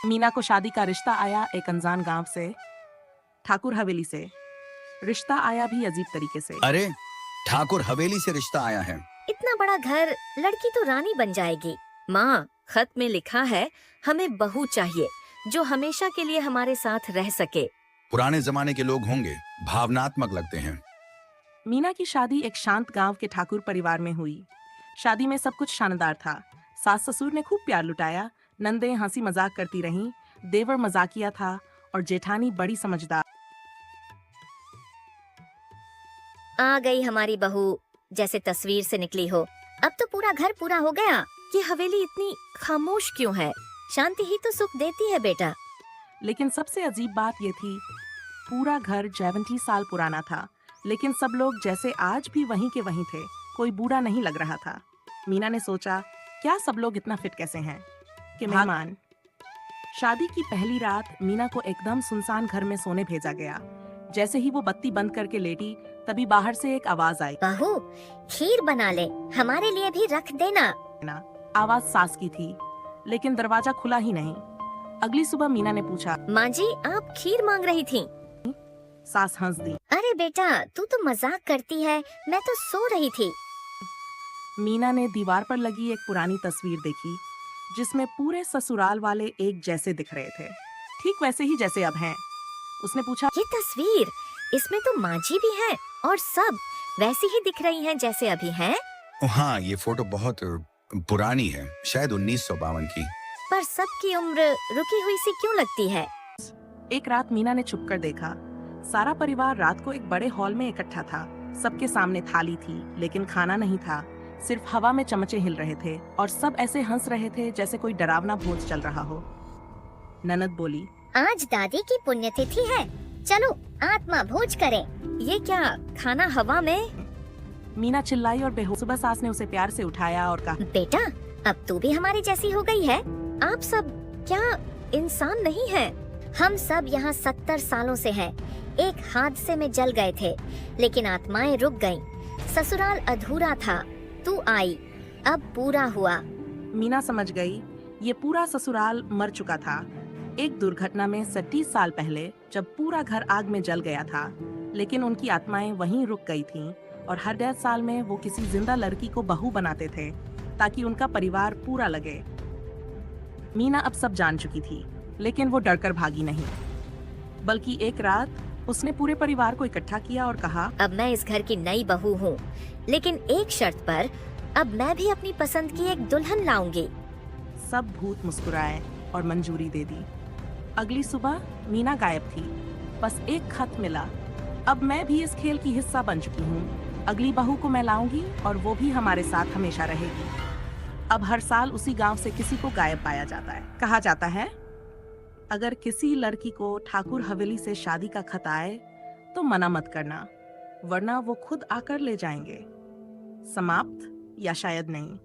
मीना को शादी का रिश्ता आया एक अनजान गांव से, ठाकुर हवेली से। रिश्ता आया भी अजीब तरीके से। अरे, ठाकुर हवेली से रिश्ता आया है। इतना बड़ा घर, लड़की तो रानी बन जाएगी। माँ, खत में लिखा है हमें बहू चाहिए जो हमेशा के लिए हमारे साथ रह सके। पुराने जमाने के लोग होंगे, भावनात्मक लगते हैं। मीना की शादी एक शांत गांव के ठाकुर परिवार में हुई। शादी में सब कुछ शानदार था। सास ससुर ने खूब प्यार लुटाया, नंदे हंसी मजाक करती रहीं, देवर मजाकिया था और जेठानी बड़ी समझदार। आ गई हमारी बहू, जैसे तस्वीर से निकली हो। अब तो पूरा घर पूरा हो गया। ये हवेली इतनी खामोश क्यों है? शांति ही तो सुख देती है बेटा। लेकिन सबसे अजीब बात ये थी, पूरा घर 70 साल पुराना था, लेकिन सब लोग जैसे आज भी वहीं के वहीं थे। कोई बूढ़ा नहीं लग रहा था। मीना ने सोचा, क्या सब लोग इतना फिट कैसे हैं? कि मेहमान। शादी की पहली रात मीना को एकदम सुनसान घर में सोने भेजा गया। जैसे ही वो बत्ती बंद करके लेटी, तभी बाहर से एक आवाज आई। बहू, खीर बना ले, हमारे लिए भी रख देना। आवाज सास की थी, लेकिन दरवाजा खुला ही नहीं। अगली सुबह मीना ने पूछा, माँ जी, आप खीर मांग रही थी? सास हंस दी। अरे बेटा, तू तो मजाक करती है, मैं तो सो रही थी। मीना ने दीवार पर लगी एक पुरानी तस्वीर देखी, जिसमें पूरे ससुराल वाले एक जैसे दिख रहे थे, ठीक वैसे ही जैसे अब हैं। उसने पूछा, ये तस्वीर, इसमें तो माँ जी भी है और सब वैसी ही दिख रही हैं जैसे अभी हैं। हाँ, ये फोटो बहुत पुरानी है, शायद 1952 की। पर सबकी उम्र रुकी हुई सी क्यों लगती है? एक रात मीना ने छुपकर देखा। सारा परिवार रात को एक बड़े हॉल में इकट्ठा था। सबके सामने थाली थी, लेकिन खाना नहीं था। सिर्फ हवा में चमचे हिल रहे थे और सब ऐसे हंस रहे थे जैसे कोई डरावना भोज चल रहा हो। ननद बोली, आज दादी की पुण्यतिथि है, चलो आत्मा भोज करें। ये क्या, खाना हवा में? मीना चिल्लाई और बेहोश। सुबह सास ने उसे प्यार से उठाया और कहा, बेटा, अब तू भी हमारी जैसी हो गई है। आप सब क्या इंसान नहीं है? हम सब यहाँ 70 सालों से हैं। एक हादसे में जल गए थे, लेकिन आत्माएं रुक गईं। ससुराल अधूरा था, तू आई, अब पूरा हुआ। मीना समझ गई, ये पूरा ससुराल मर चुका था। एक दुर्घटना में 30 साल पहले, जब पूरा घर आग में जल गया था, लेकिन उनकी आत्माएं वहीं रुक गई थीं और हर 1.5 साल में वो किसी जिंदा लड़की को बहू बनाते थे, ताकि उनका परिवार पूरा लगे। मीना अब सब जान चुकी थी, लेकिन वो डरकर भागी नहीं, बल्कि एक रात उसने पूरे परिवार को इकट्ठा किया और कहा, अब मैं इस घर की नई बहू हूँ, लेकिन एक शर्त पर, अब मैं भी अपनी पसंद की एक दुल्हन लाऊंगी। सब भूत मुस्कुराए और मंजूरी दे दी। अगली सुबह मीना गायब थी, बस एक खत मिला, अब मैं भी इस खेल की हिस्सा बन चुकी हूँ। अगली बहू को मैं लाऊंगी और वो भी हमारे साथ हमेशा रहेगी। अब हर साल उसी गांव से किसी को गायब पाया जाता है। कहा जाता है, अगर किसी लड़की को ठाकुर हवेली से शादी का खत आए तो मना मत करना, वरना वो खुद आकर ले जाएंगे। समाप्त, या शायद नहीं।